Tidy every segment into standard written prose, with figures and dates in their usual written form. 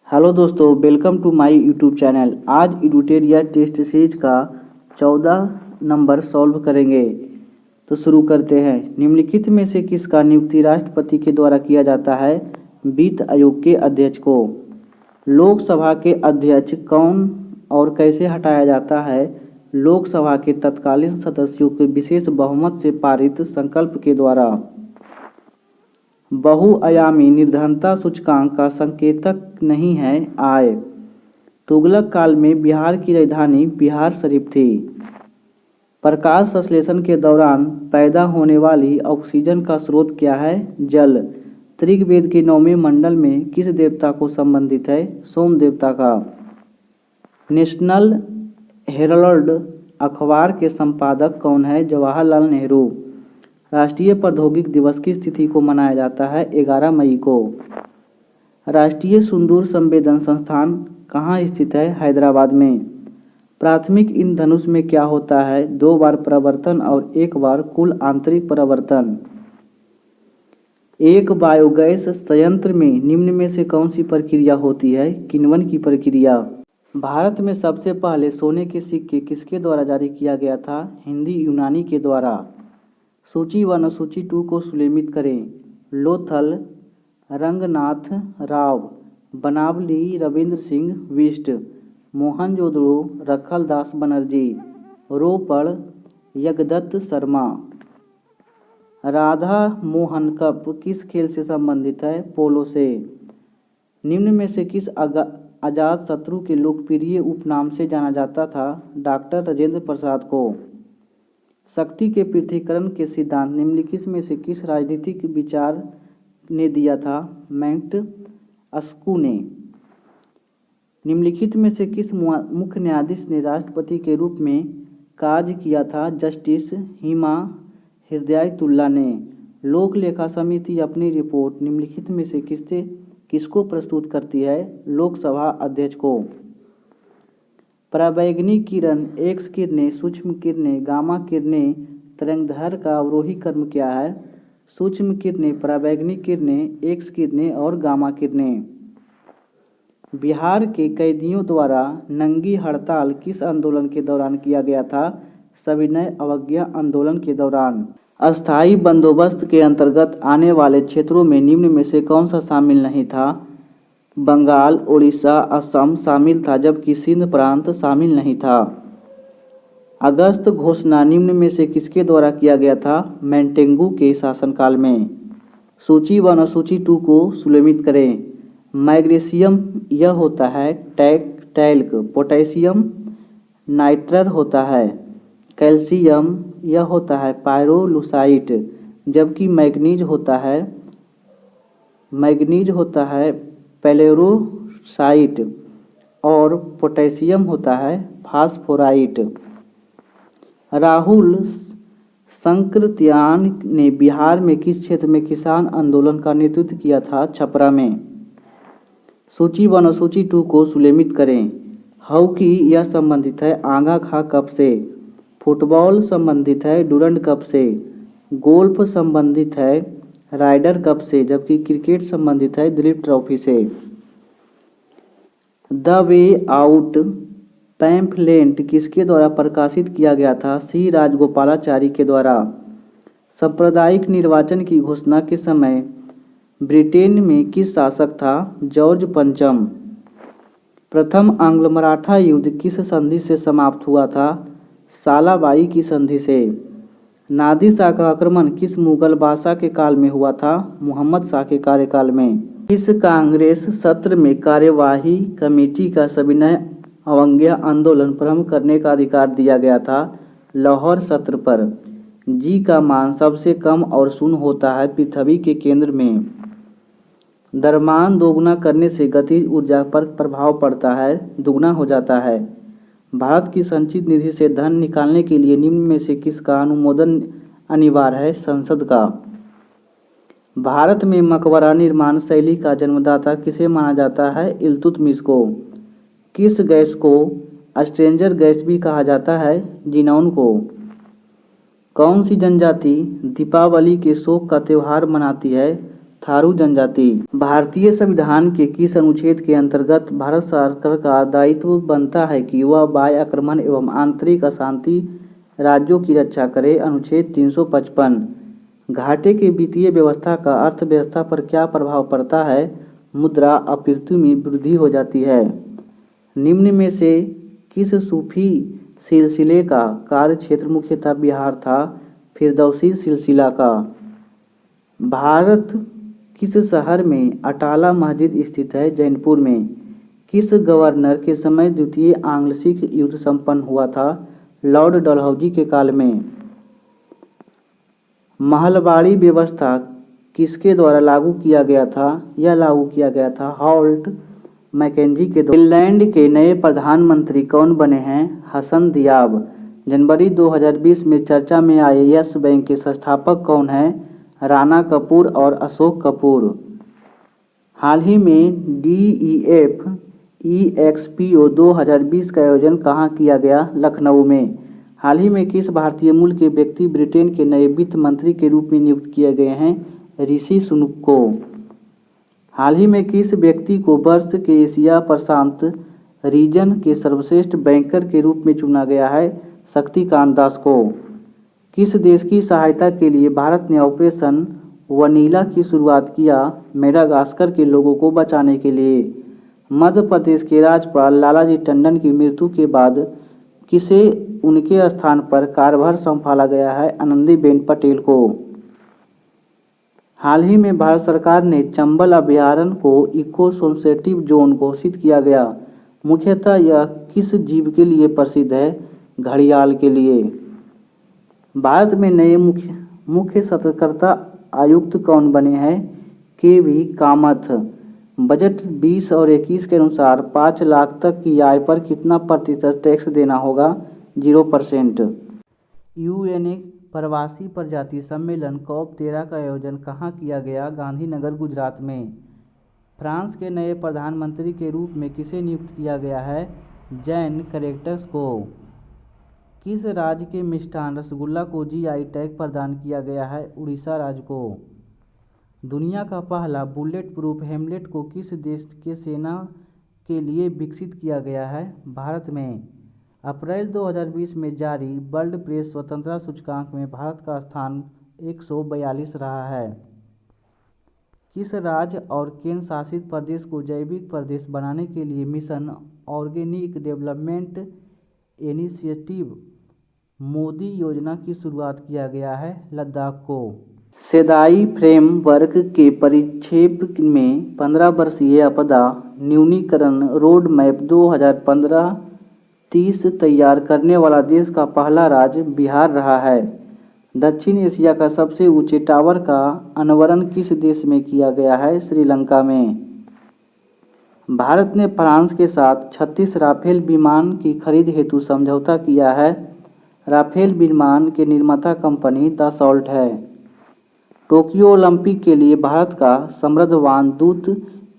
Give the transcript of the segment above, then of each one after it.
Hello दोस्तों, welcome to my YouTube channel. आज एडुटेरिया टेस्ट सीरीज का 14 नंबर सॉल्व करेंगे। तो शुरू करते हैं। निम्नलिखित में से किसका नियुक्ति राष्ट्रपति के द्वारा किया जाता है? वित्त आयोग के अध्यक्ष को। लोकसभा के अध्यक्ष कौन और कैसे हटाया जाता है? लोकसभा के तत्कालीन सदस्यों के विशेष बहुमत से पारित संकल्प के द्वारा। बहुआयामी निर्धनता सूचकांक का संकेतक नहीं है आय। तुगलक काल में बिहार की राजधानी बिहार शरीफ थी। प्रकाश संश्लेषण के दौरान पैदा होने वाली ऑक्सीजन का स्रोत क्या है? जल। ऋग्वेद के 9वें मंडल में किस देवता को संबंधित है? सोम देवता का। नेशनल हेराल्ड अखबार के संपादक कौन है? जवाहरलाल नेहरू। राष्ट्रीय प्रौद्योगिकी दिवस किस तिथि को मनाया जाता है? 11 मई को। राष्ट्रीय सुदूर संवेदन संस्थान कहाँ स्थित है? हैदराबाद में। प्राथमिक इंद्रधनुष में क्या होता है? 2 बार परावर्तन और 1 बार कुल आंतरिक परावर्तन। एक बायोगैस संयंत्र में निम्न में से कौन सी प्रक्रिया होती है? किण्वन की प्रक्रिया। भारत में सबसे पहले सोने के सिक्के किसके द्वारा जारी किया गया था? हिंदी यूनानी के द्वारा। सूची 1 और सूची 2 को सुलेखित करें। लोथल रंगनाथ राव, बनावली रविंद्र सिंह बिष्ट, मोहनजोदड़ो रखलदास बनर्जी, रोपड़ यज्ञदत्त शर्मा। राधा मोहन कप किस खेल से संबंधित है? पोलो से। निम्न में से किस अजात शत्रु के लोकप्रिय उपनाम से जाना जाता था? डॉक्टर राजेंद्र प्रसाद को। शक्ति के पृथक्करण के सिद्धांत निम्नलिखित में से किस राजनीतिक विचार ने दिया था? मोंटेस्क्यू ने। निम्नलिखित में से किस मुख्य न्यायाधीश ने राष्ट्रपति के रूप में कार्य किया था? जस्टिस हिमा हृदयतुल्ला ने। लोक लेखा समिति अपनी रिपोर्ट निम्नलिखित में से किसको प्रस्तुत करती है? लोकसभा अध्यक्ष को। पराबैंगनी किरण, एक्स किरणें, सूक्ष्म किरणें, गामा किरणें, तरंगदैर्घ्य का अवरोही क्रम क्या है? सूक्ष्म किरणें, पराबैंगनी किरणें, एक्स किरणें और गामा किरणें। बिहार के कैदियों द्वारा नंगी हड़ताल किस आंदोलन के दौरान किया गया था? सविनय अवज्ञा आंदोलन के दौरान। अस्थायी बंदोबस्त के अंतर्गत आने वाले क्षेत्रों में निम्न में से कौन सा शामिल नहीं था? बंगाल, उड़ीसा, असम शामिल था, जबकि सिंध प्रांत शामिल नहीं था। अगस्त घोषणा निम्न में से किसके द्वारा किया गया था? मेंटेगू के शासनकाल में। सूची 1 और सूची 2 को सुलेखित करें। मैग्नीशियम यह होता है टैल्क, पोटेशियम नाइट्रेट होता है, कैल्शियम यह होता है पायरोलुसाइट, जबकि मैग्नीज होता है पेलेरोसाइट और पोटेशियम होता है फास्फोराइट। राहुल संकृत्यान ने बिहार में किस क्षेत्र में किसान आंदोलन का नेतृत्व किया था? छपरा में। सूची 1 और सूची 2 को सुलेखित करें। हॉकी यह संबंधित है आगा खा कप से, फुटबॉल संबंधित है डूरंड कप से, गोल्फ संबंधित है राइडर कप से, जबकि क्रिकेट संबंधित है दिलीप ट्रॉफी से। द वे आउट पैम्फलेट किसके द्वारा प्रकाशित किया गया था? सी राजगोपालाचारी के द्वारा। सांप्रदायिक निर्वाचन की घोषणा के समय ब्रिटेन में किस शासक था? जॉर्ज पंचम। प्रथम आंग्ल मराठा युद्ध किस संधि से समाप्त हुआ था? सालाबाई की संधि से। नादिर शाह का आक्रमण किस मुगल बादशाह के काल में हुआ था? मुहम्मद शाह के कार्यकाल में। इस कांग्रेस सत्र में कार्यवाही कमेटी का सविनय अवज्ञा आंदोलन प्रारंभ करने का अधिकार दिया गया था? लाहौर सत्र पर। जी का मान सबसे कम और शून्य होता है पृथ्वी के केंद्र में। द्रव्यमान दोगुना करने से गतिज ऊर्जा पर प्रभाव पड़ता है, दुगना हो जाता है। भारत की संचित निधि से धन निकालने के लिए निम्न में से किसका अनुमोदन अनिवार्य है? संसद का। भारत में मकबरा निर्माण शैली का जन्मदाता किसे माना जाता है? इल्तुतमिश को। किस गैस को स्ट्रेंजर गैस भी कहा जाता है? जिनॉन को। कौन सी जनजाति दीपावली के शोक का त्यौहार मनाती है? थारू जनजाति। भारतीय संविधान के किस अनुच्छेद के अंतर्गत भारत सरकार का दायित्व बनता है कि वह बाह्य आक्रमण एवं आंतरिक अशांति राज्यों की रक्षा करे? अनुच्छेद 355। घाटे के वित्तीय व्यवस्था का अर्थव्यवस्था पर क्या प्रभाव पड़ता है? मुद्रा आपूर्ति में वृद्धि हो जाती है। निम्न में से किस सूफी सिलसिले का कार्य क्षेत्र मुख्यतः बिहार था? फिरदौसी सिलसिला का। भारत किस शहर में अटाला मस्जिद स्थित है? जौनपुर में। किस गवर्नर के समय द्वितीय आंग्ल सिख युद्ध संपन्न हुआ था? लॉर्ड डलहौजी के काल में। महलबाड़ी व्यवस्था किसके द्वारा लागू किया गया था? यह लागू किया गया था हॉल्ट मैकेंजी के द्वारा। फिनलैंड के नए प्रधानमंत्री कौन बने हैं? हसन दियाब। जनवरी 2020 में चर्चा में आए यस बैंक के संस्थापक कौन हैं? राणा कपूर और अशोक कपूर। हाल ही में DEF EXPO 2020 का आयोजन कहाँ किया गया? लखनऊ में। हाल ही में किस भारतीय मूल के व्यक्ति ब्रिटेन के नए वित्त मंत्री के रूप में नियुक्त किए गए हैं? ऋषि सुनक को। हाल ही में किस व्यक्ति को वर्ष के एशिया प्रशांत रीजन के सर्वश्रेष्ठ बैंकर के रूप में चुना गया है? शक्तिकांत दास को। किस देश की सहायता के लिए भारत ने ऑपरेशन वनीला की शुरुआत किया? मेडागास्कर के लोगों को बचाने के लिए। मध्य प्रदेश के राज्यपाल लालाजी टंडन की मृत्यु के बाद किसे उनके स्थान पर कार्यभार संभाला गया है? आनंदीबेन पटेल को। हाल ही में भारत सरकार ने चंबल अभयारण्य को इको सेंसिटिव जोन घोषित किया गया। मुख्यतः यह किस जीव के लिए प्रसिद्ध है? घड़ियाल के लिए। भारत में नए मुख्य सतर्कता आयुक्त कौन बने हैं? KV कामथ। बजट 20 और 21 के अनुसार 5 लाख तक की आय पर कितना प्रतिशत टैक्स देना होगा? 0%। UNA प्रवासी प्रजाति सम्मेलन COP13 का आयोजन कहाँ किया गया? गांधीनगर गुजरात में। फ्रांस के नए प्रधानमंत्री के रूप में किसे नियुक्त किया गया है? जैन कैरेक्टर्स को। किस राज्य के मिष्ठान रसगुल्ला को GI टैग प्रदान किया गया है? उड़ीसा राज्य को। दुनिया का पहला बुलेट प्रूफ हेमलेट को किस देश के सेना के लिए विकसित किया गया है? भारत में। अप्रैल 2020 में जारी वर्ल्ड प्रेस स्वतंत्रता सूचकांक में भारत का स्थान 142 रहा है। किस राज्य और केंद्र शासित प्रदेश को जैविक प्रदेश बनाने के लिए mission organic development initiative Modi योजना की शुरुआत किया गया है? लद्दाख को। सेदाई फ्रेमवर्क के परिक्षेप में 15 वर्षीय आपदा न्यूनीकरण रोड मैप 2015-30 तैयार करने वाला देश का पहला राज्य बिहार रहा है। दक्षिण एशिया का सबसे ऊंचे टावर का अनावरण किस देश में किया गया है? श्रीलंका में। भारत ने फ्रांस के साथ 36 राफेल विमान की खरीद हेतु समझौता किया है। राफेल विमान के निर्माता कंपनी दसॉल्ट है। टोक्यो ओलंपिक के लिए भारत का समृद्धवान दूत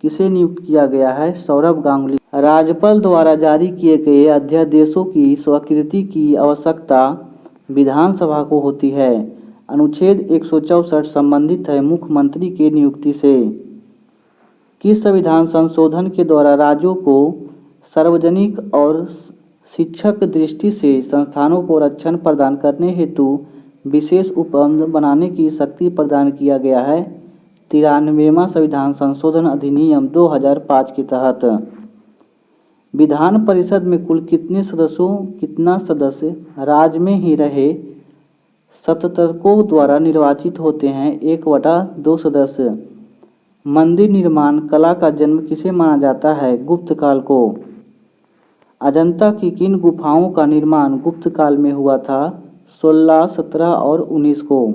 किसे नियुक्त किया गया है? सौरभ गांगुली। राज्यपाल द्वारा जारी किए गए अध्यादेशों की स्वीकृति की आवश्यकता विधानसभा को होती है। अनुच्छेद 164 संबंधित है मुख्यमंत्री की नियुक्ति से। किस संविधान संशोधन के द्वारा राज्यों को सार्वजनिक और शिक्षक दृष्टि से संस्थानों को रक्षण प्रदान करने हेतु विशेष उपबंध बनाने की शक्ति प्रदान किया गया है? 93वां संविधान संशोधन अधिनियम 2005 के तहत। विधान परिषद में कुल कितना सदस्य राज्य में ही रहे सतर्कों द्वारा निर्वाचित होते हैं? 1/2 सदस्य। मंदिर निर्माण कला का जन्म किसे माना जाता है? गुप्त काल को। अजंता की किन गुफाओं का निर्माण गुप्त काल में हुआ था? 16, 17 और 19 को।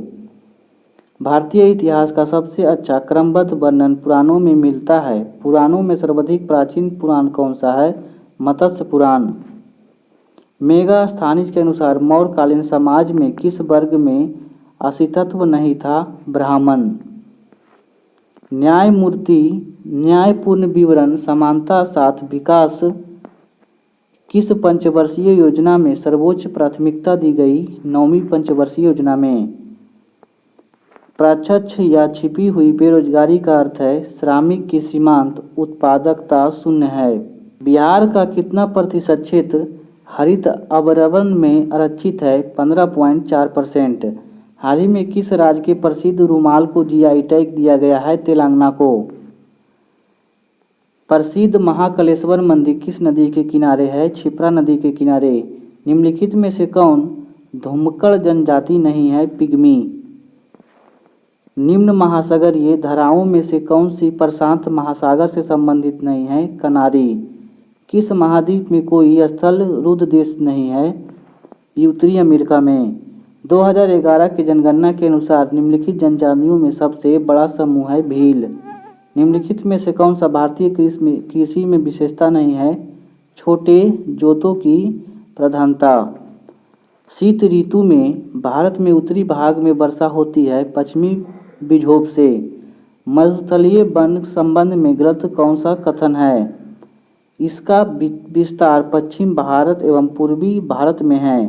भारतीय इतिहास का सबसे अच्छा क्रमबद्ध वर्णन पुराणों में मिलता है। पुराणों में सर्वाधिक प्राचीन पुराण कौन सा है? मत्स्य पुराण। मेगा स्थानिज के अनुसार मौर्यकालीन समाज में किस वर्ग में अस्तित्व नहीं था? ब्राह्मण। न्यायमूर्ति न्यायपूर्ण विवरण समानता साथ विकास किस पंचवर्षीय योजना में सर्वोच्च प्राथमिकता दी गई? 9वीं पंचवर्षीय योजना में। प्रत्यक्ष या छिपी हुई बेरोजगारी का अर्थ है श्रमिक की सीमांत उत्पादकता शून्य है। बिहार का कितना प्रतिशत क्षेत्र हरित आवरण में आरक्षित है? 15.4%। हाल ही में किस राज्य के प्रसिद्ध रुमाल को जीआई टैग दिया गया है? तेलंगाना को। प्रसिद्ध महाकालेश्वर मंदिर किस नदी के किनारे है? क्षिप्रा नदी के किनारे। निम्नलिखित में से कौन धुमक्कड़ जनजाति नहीं है? पिग्मी। निम्न महासागरीय धाराओं में से कौन सी प्रशांत महासागर से संबंधित नहीं है? कनारी। किस महाद्वीप में कोई स्थल रुद्ध देश नहीं है? उत्तरी अमेरिका में। 2011 की जनगणना के अनुसार निम्नलिखित जनजातियों में सबसे बड़ा समूह है भील। निम्नलिखित में से कौन सा भारतीय कृषि में विशेषता नहीं है? छोटे जोतों की प्रधानता। शीत ऋतु में भारत में उत्तरी भाग में वर्षा होती है पश्चिमी विक्षोभ से। मरुस्थलीय वन संबंध में गलत कौन सा कथन है? इसका विस्तार पश्चिम भारत एवं पूर्वी भारत में है।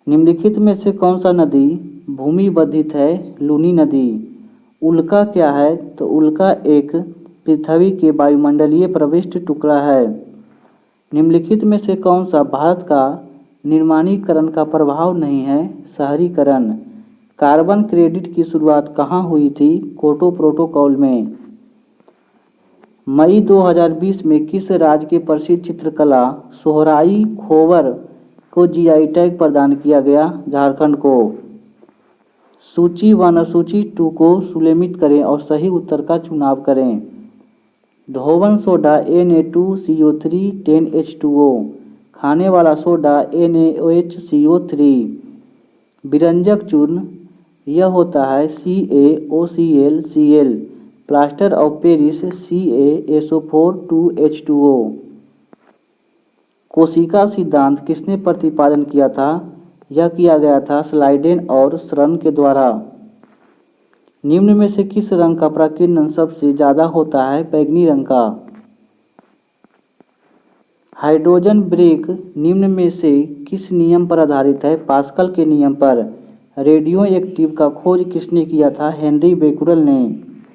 निम्नलिखित में से कौन सा नदी भूमि वर्धित है? लूनी नदी। उल्का क्या है? तो उल्का एक पृथ्वी के वायुमंडलीय प्रविष्ट टुकड़ा है। निम्नलिखित में से कौन सा भारत का निर्माणीकरण का प्रभाव नहीं है? शहरीकरण। कार्बन क्रेडिट की शुरुआत कहाँ हुई थी? क्योटो प्रोटोकॉल में। मई 2020 में किस राज्य के प्रसिद्ध चित्रकला सोहराई खोवर को जीआई टैग प्रदान किया गया? झारखंड को। सूची 1 और सूची 2 को सुमेलित करें और सही उत्तर का चुनाव करें। धोवन सोडा Na2CO3 10H2O। खाने वाला सोडा NaOHCO3। विरंजक चूर्ण यह होता है CaOClCl। Plaster of Paris CaSO4 2H2O। कोशिका सिद्धांत किसने प्रतिपादन किया था? यह किया गया था स्लाइडेन और श्रन के द्वारा। निम्न में से किस रंग का प्रकीर्णन सबसे ज़्यादा होता है? बैंगनी रंग का। हाइड्रोजन ब्रेक निम्न में से किस नियम पर आधारित है? पास्कल के नियम पर। रेडियो एक्टिव का खोज किसने किया था? हेनरी बेकुरल ने।